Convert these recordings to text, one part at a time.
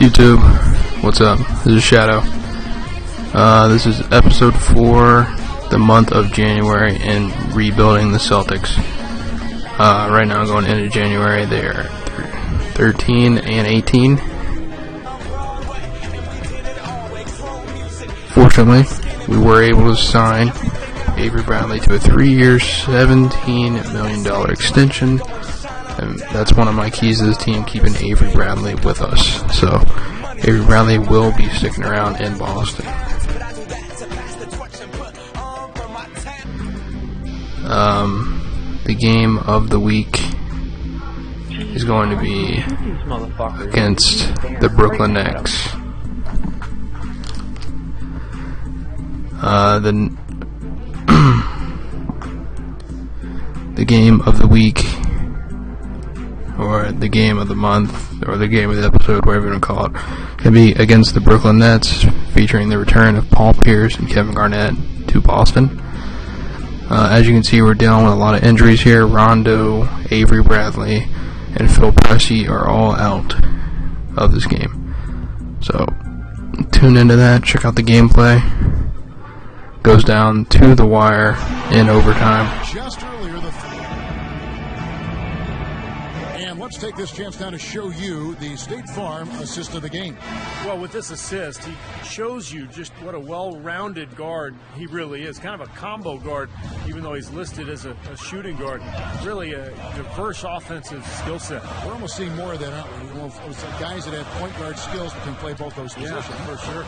YouTube, what's up? This is Shadow. This is episode 4, the month of January, and rebuilding the Celtics. Right now, going into January, they are 13 and 18. Fortunately, we were able to sign Avery Bradley to a 3-year, $17 million extension. And that's one of my keys to this team, keeping Avery Bradley with us. So, Avery Bradley will be sticking around in Boston. The game of the week is going to be against the Brooklyn Nets. The game of the week, or the game of the month, or the game of the episode, whatever you want to call it, can be against the Brooklyn Nets, featuring the return of Paul Pierce and Kevin Garnett to Boston. As you can see, we're dealing with a lot of injuries here. Rondo, Avery Bradley, and Phil Pressey are all out of this game. So, tune into that, check out the gameplay. Goes down to the wire in overtime. Let's take this chance now to show you the State Farm assist of the game. Well, with this assist, he shows you just what a well-rounded guard he really is. Kind of a combo guard, even though he's listed as a shooting guard. Really a diverse offensive skill set. We're almost seeing more of that, aren't we? Well, guys that have point guard skills can play both those positions. Yeah, for sure.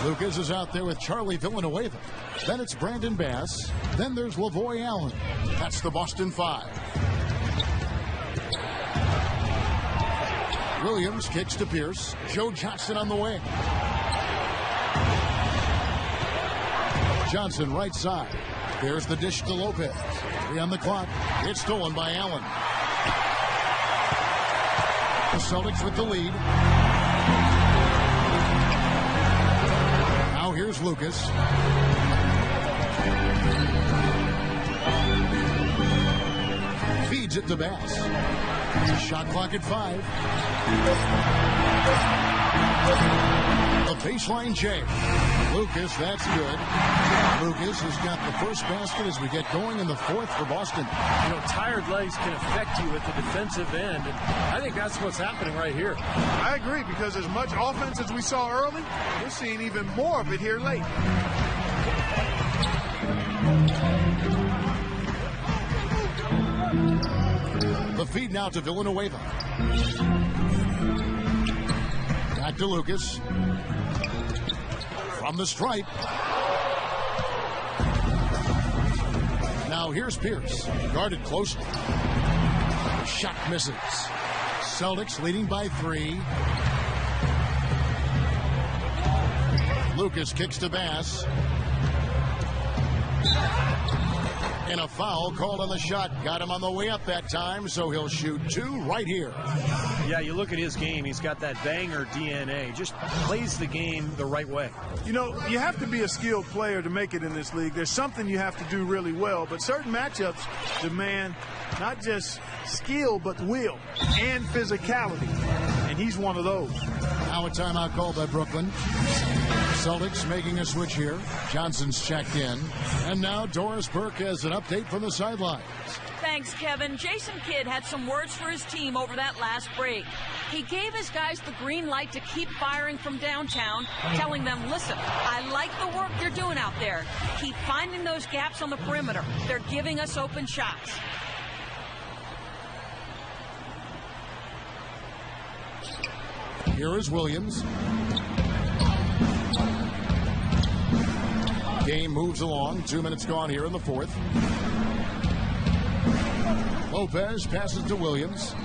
Lucas is out there with Charlie Villanueva. Then it's Brandon Bass. Then there's Lavoy Allen. That's the Boston Five. Williams kicks to Pierce. Joe Johnson on the wing. Johnson right side. There's the dish to Lopez. 3 on the clock. It's stolen by Allen. The Celtics with the lead. Now here's Lucas. Feeds it to Bass. Shot clock at 5. The baseline J. Lucas, that's good. Lucas has got the first basket as we get going in the fourth for Boston. You know, tired legs can affect you at the defensive end, and I think that's what's happening right here. I agree, because as much offense as we saw early, we're seeing even more of it here late. The feed now to Villanueva. Back to Lucas. From the stripe. Now here's Pierce. Guarded closely. Shot misses. Celtics leading by 3. Lucas kicks to Bass. And a foul called on the shot. Got him on the way up that time, so he'll shoot 2 right here. Yeah, you look at his game. He's got that banger DNA. Just plays the game the right way. You know, you have to be a skilled player to make it in this league. There's something you have to do really well, but certain matchups demand not just skill, but will and physicality. And he's one of those. Now a timeout called by Brooklyn. Celtics making a switch here. Johnson's checked in. And now Doris Burke has an update from the sidelines. Thanks, Kevin. Jason Kidd had some words for his team over that last break. He gave his guys the green light to keep firing from downtown, telling them, listen, I like the work you're doing out there. Keep finding those gaps on the perimeter. They're giving us open shots. Here is Williams. Game moves along. 2 minutes gone here in the fourth. Lopez passes to Williams.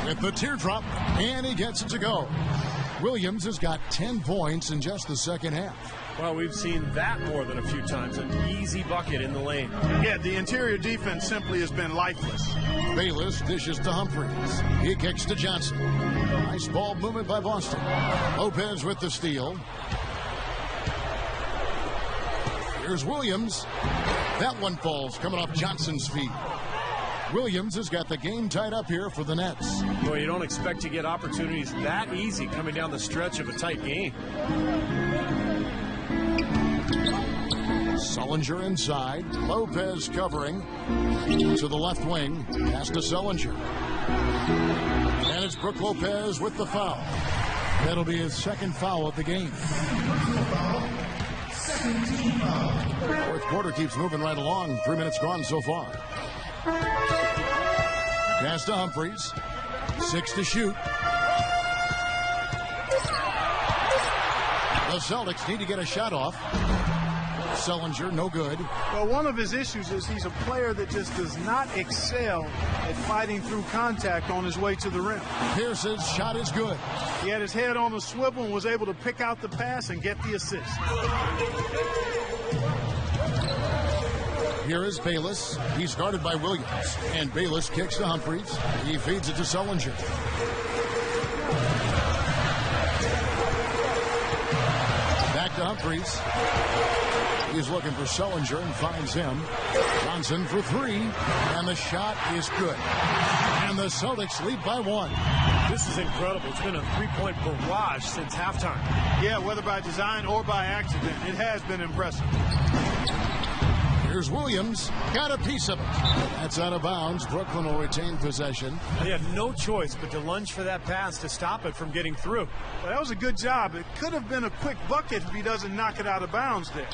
With the teardrop, and he gets it to go. Williams has got 10 points in just the second half. Well, we've seen that more than a few times. An easy bucket in the lane. Yeah, the interior defense simply has been lifeless. Bayless dishes to Humphries. He kicks to Johnson. Nice ball movement by Boston. Lopez with the steal. Here's Williams. That one falls coming off Johnson's feet. Williams has got the game tied up here for the Nets. Well, you don't expect to get opportunities that easy coming down the stretch of a tight game. Sullinger inside. Lopez covering to the left wing. Pass to Sullinger. And it's Brook Lopez with the foul. That'll be his second foul of the game. Fourth quarter keeps moving right along. 3 minutes gone so far. Pass to Humphries. 6 to shoot. The Celtics need to get a shot off. Sullinger, no good. Well, one of his issues is he's a player that just does not excel at fighting through contact on his way to the rim. Pierce's shot is good. He had his head on the swivel and was able to pick out the pass and get the assist. Here is Bayless. He's guarded by Williams. And Bayless kicks to Humphries. He feeds it to Sullinger. Back to Humphries. He's looking for Sullinger and finds him. Johnson for 3. And the shot is good. And the Celtics lead by 1. This is incredible. It's been a three-point barrage since halftime. Yeah, whether by design or by accident, it has been impressive. Here's Williams. Got a piece of it. That's out of bounds. Brooklyn will retain possession. They had no choice but to lunge for that pass to stop it from getting through. Well, that was a good job. It could have been a quick bucket if he doesn't knock it out of bounds there.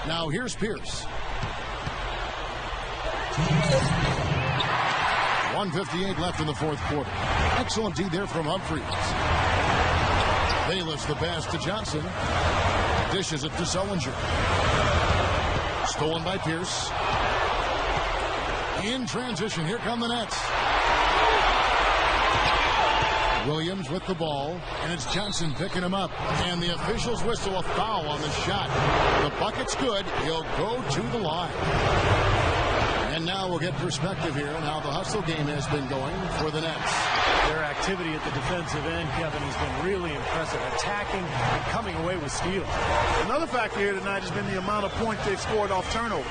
Now here's Pierce. 1:58 left in the fourth quarter. Excellent D there from Humphries. Bayless the pass to Johnson. Dishes it to Sullinger. Stolen by Pierce. In transition, here come the Nets. Williams with the ball, and it's Johnson picking him up. And the officials whistle a foul on the shot. The bucket's good. He'll go to the line. And now we'll get perspective here on how the hustle game has been going for the Nets. Their activity at the defensive end, Kevin, has been really impressive. Attacking and coming away with steals. Another factor here tonight has been the amount of points they've scored off turnover.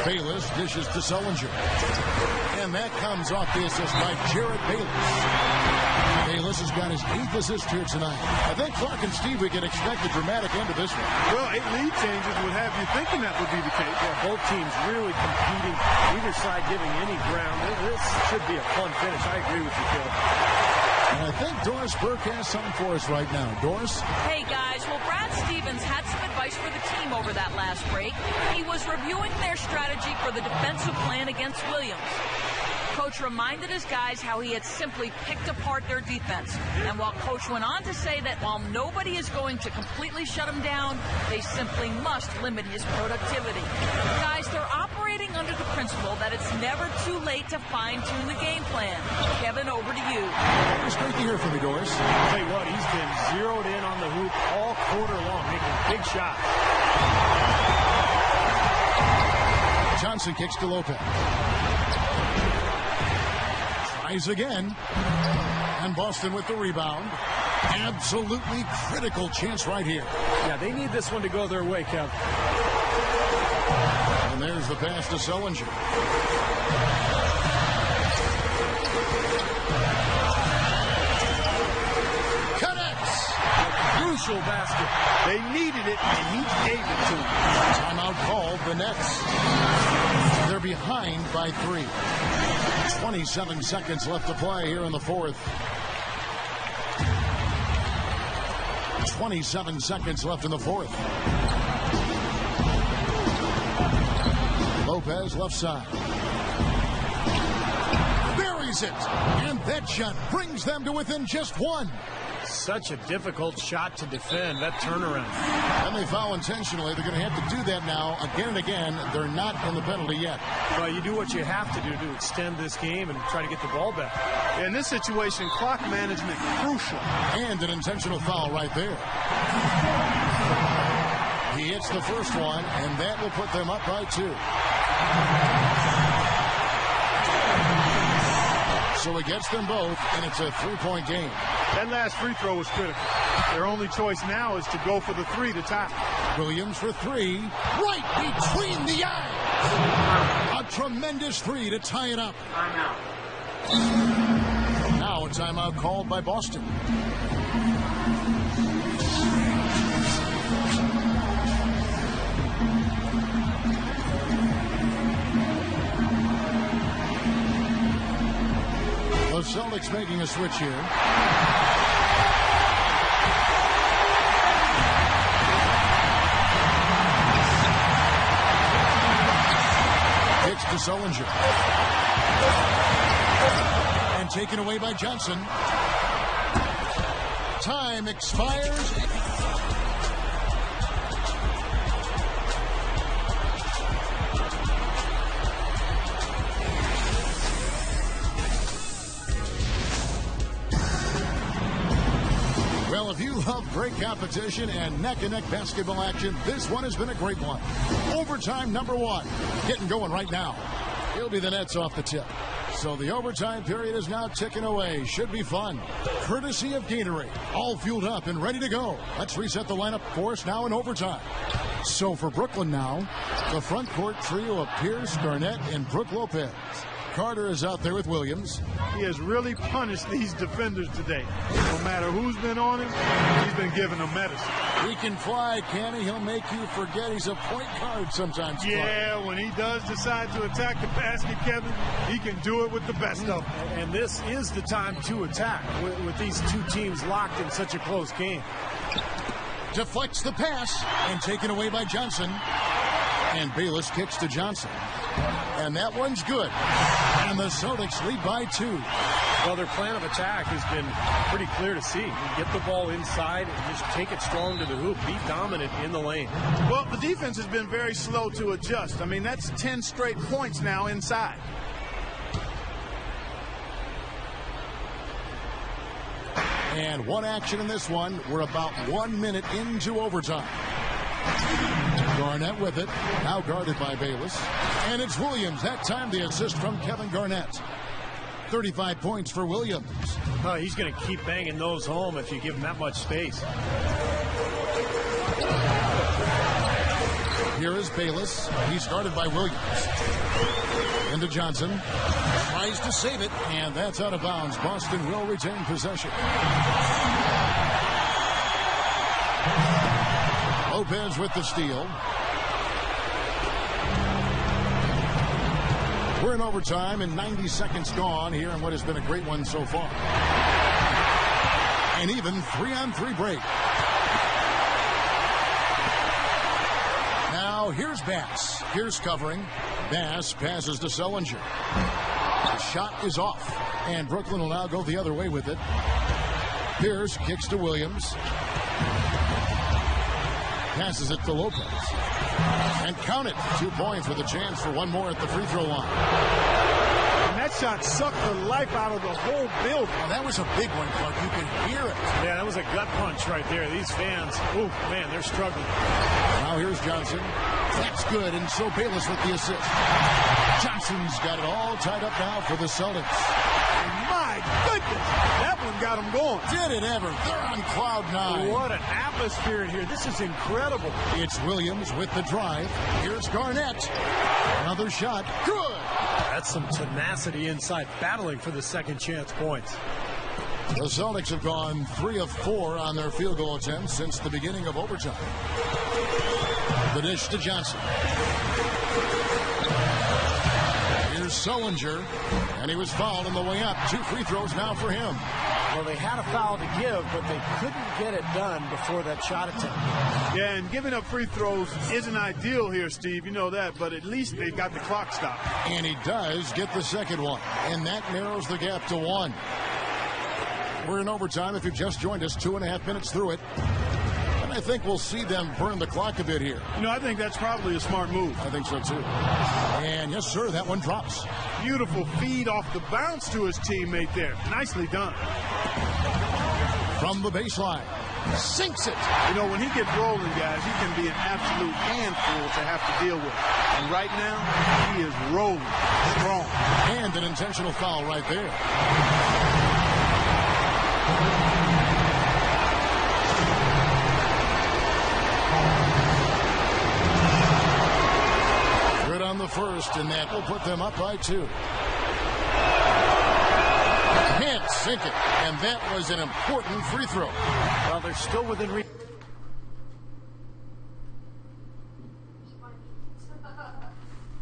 Bayless dishes to Sullinger. And that comes off the assist by Jared Bayless. Bayless has got his 8th assist here tonight. I think Clark and Steve, we can expect a dramatic end to this one. Well, 8 lead changes would have you thinking that would be the case. Yeah, both teams really competing, either side giving any ground. This should be a fun finish. I agree with you, Phil. And I think Doris Burke has something for us right now. Doris? Hey, guys. Well, Brad Stevens had some advice for the team over that last break. He was reviewing their strategy for the defensive plan against Williams. Coach reminded his guys how he had simply picked apart their defense. And while Coach went on to say that while nobody is going to completely shut him down, they simply must limit his productivity. Guys, they're operating under the principle that it's never too late to fine-tune the game plan. Kevin, over to you. It's great to hear from you, Doris. I'll tell you what, he's been zeroed in on the hoop all quarter long, making big shots. Johnson kicks to Lopez. Tries again. And Boston with the rebound. Absolutely critical chance right here. Yeah, they need this one to go their way, Kev. And there's the pass to Sullinger. Connects. A crucial basket. They needed it, and he gave it to them. Timeout called. The Nets. They're behind by 3. 27 seconds left to play here in the fourth. 27 seconds left in the fourth. Lopez left side. Buries it. And that shot brings them to within just 1. Such a difficult shot to defend, that turnaround. And they foul intentionally. They're going to have to do that now again and again. They're not in the penalty yet. Well, you do what you have to do to extend this game and try to get the ball back. In this situation, clock management crucial. And an intentional foul right there. He hits the first one, and that will put them up by 2. So it gets them both, and it's a 3-point game. That last free throw was critical. Their only choice now is to go for the 3 to tie. Williams for 3. Right between the eyes. A tremendous three to tie it up. Now a timeout called by Boston. The Celtics making a switch here. Kicks to Sullinger. And taken away by Johnson. Time expires. Well, if you love great competition and neck-and-neck basketball action, this one has been a great one. Overtime number 1. Getting going right now. It'll be the Nets off the tip. So the overtime period is now ticking away. Should be fun. Courtesy of Gatorade. All fueled up and ready to go. Let's reset the lineup for us now in overtime. So for Brooklyn now, the front court trio of Pierce, Garnett, and Brook Lopez. Carter is out there with Williams. He has really punished these defenders today. No matter who's been on him, he's been giving them medicine. He can fly, can he? He'll make you forget he's a point guard sometimes. Yeah, when he does decide to attack the basket, Kevin, he can do it with the best of them. And this is the time to attack with these two teams locked in such a close game. Deflects the pass and taken away by Johnson. And Bayless kicks to Johnson. And that one's good. And the Celtics lead by 2. Well, their plan of attack has been pretty clear to see. You get the ball inside and just take it strong to the hoop. Be dominant in the lane. Well, the defense has been very slow to adjust. I mean, that's 10 straight points now inside. And one action in this one. We're about 1 minute into overtime. Garnett with it. Now guarded by Bayless. And it's Williams. That time the assist from Kevin Garnett. 35 points for Williams. Oh, he's going to keep banging those home if you give him that much space. Here is Bayless. He's guarded by Williams. Into Johnson. Tries to save it. And that's out of bounds. Boston will retain possession. Lopez with the steal. We're in overtime and 90 seconds gone here in what has been a great one so far. And even 3-on-3 break. Now here's Bass. Here's covering. Bass passes to Sullinger. The shot is off. And Brooklyn will now go the other way with it. Pierce kicks to Williams. Passes it to Lopez. And count it. 2 points with a chance for one more at the free throw line. And that shot sucked the life out of the whole building. Oh, that was a big one, Clark. You can hear it. Yeah, that was a gut punch right there. These fans, oh, man, they're struggling. Now here's Johnson. That's good, and so Bayless with the assist. Johnson's got it all tied up now for the Celtics. My goodness, that one got him going. Did it ever? They're on cloud 9. What an atmosphere in here. This is incredible. It's Williams with the drive. Here's Garnett. Another shot. Good. That's some tenacity inside, battling for the second chance points. The Celtics have gone 3 of 4 on their field goal attempts since the beginning of overtime. The dish to Johnson. Here's Sullinger, and he was fouled on the way up. 2 free throws now for him. Well, they had a foul to give, but they couldn't get it done before that shot attempt. Yeah, and giving up free throws isn't ideal here, Steve. You know that, but at least they got the clock stopped. And he does get the second one, and that narrows the gap to 1. We're in overtime. If you've just joined us, 2.5 minutes through it. And I think we'll see them burn the clock a bit here. You know, I think that's probably a smart move. I think so, too. And yes, sir, that one drops. Beautiful feed off the bounce to his teammate there. Nicely done. From the baseline. Sinks it. You know, when he gets rolling, guys, he can be an absolute handful to have to deal with. And right now, he is rolling strong. And an intentional foul right there. Good on the first, and that will put them up by 2. Can't sink it, and that was an important free throw. Well, they're still within reach.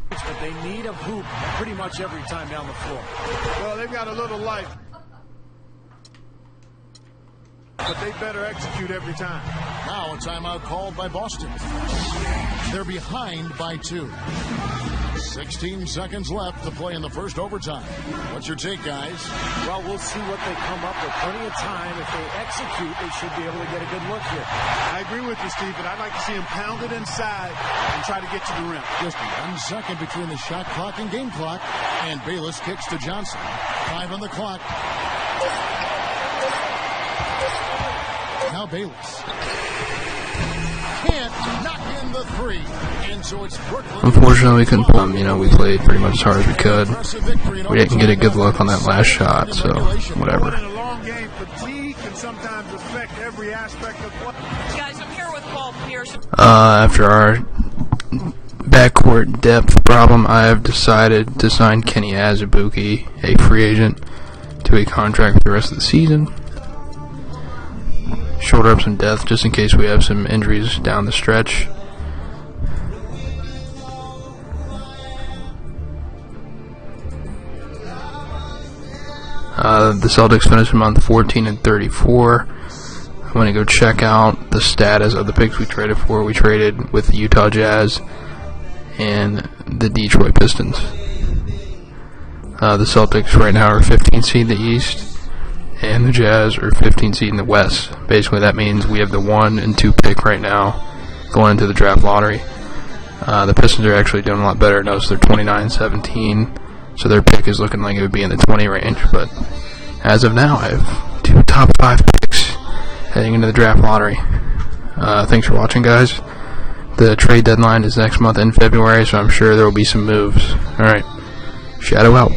But they need a hoop pretty much every time down the floor. Well, they've got a little life, but they better execute every time. Now a timeout called by Boston. They're behind by 2. 16 seconds left to play in the first overtime. What's your take, guys? Well, we'll see what they come up with. Plenty of time. If they execute, they should be able to get a good look here. I agree with you, Steve, but I'd like to see him pound it inside and try to get to the rim. Just 1 second between the shot clock and game clock, and Bayless kicks to Johnson. 5 on the clock. Now Bayless can't knock in the 3, and so it's Brooklyn. Unfortunately, we couldn't pull them. You know, we played pretty much as hard as we could. We didn't get a good look on that last shot, so whatever. In a long game, fatigue can sometimes affect every aspect of play. Guys, I'm here with Paul Pierce. After our backcourt depth problem, I have decided to sign Kenny Azubuike, a free agent, to a contract for the rest of the season. Shoulder up some depth just in case we have some injuries down the stretch. The Celtics finished month 14-34. I'm going to go check out the status of the picks we traded for. We traded with the Utah Jazz and the Detroit Pistons. The Celtics right now are 15th seed in the East, and the Jazz are 15th seed in the West. Basically, that means we have the 1 and 2 pick right now going into the draft lottery. The Pistons are actually doing a lot better. Notice they're 29-17, so their pick is looking like it would be in the 20 range. But as of now, I have 2 top 5 picks heading into the draft lottery. Thanks for watching, guys. The trade deadline is next month in February, so I'm sure there will be some moves. All right, Shadow out.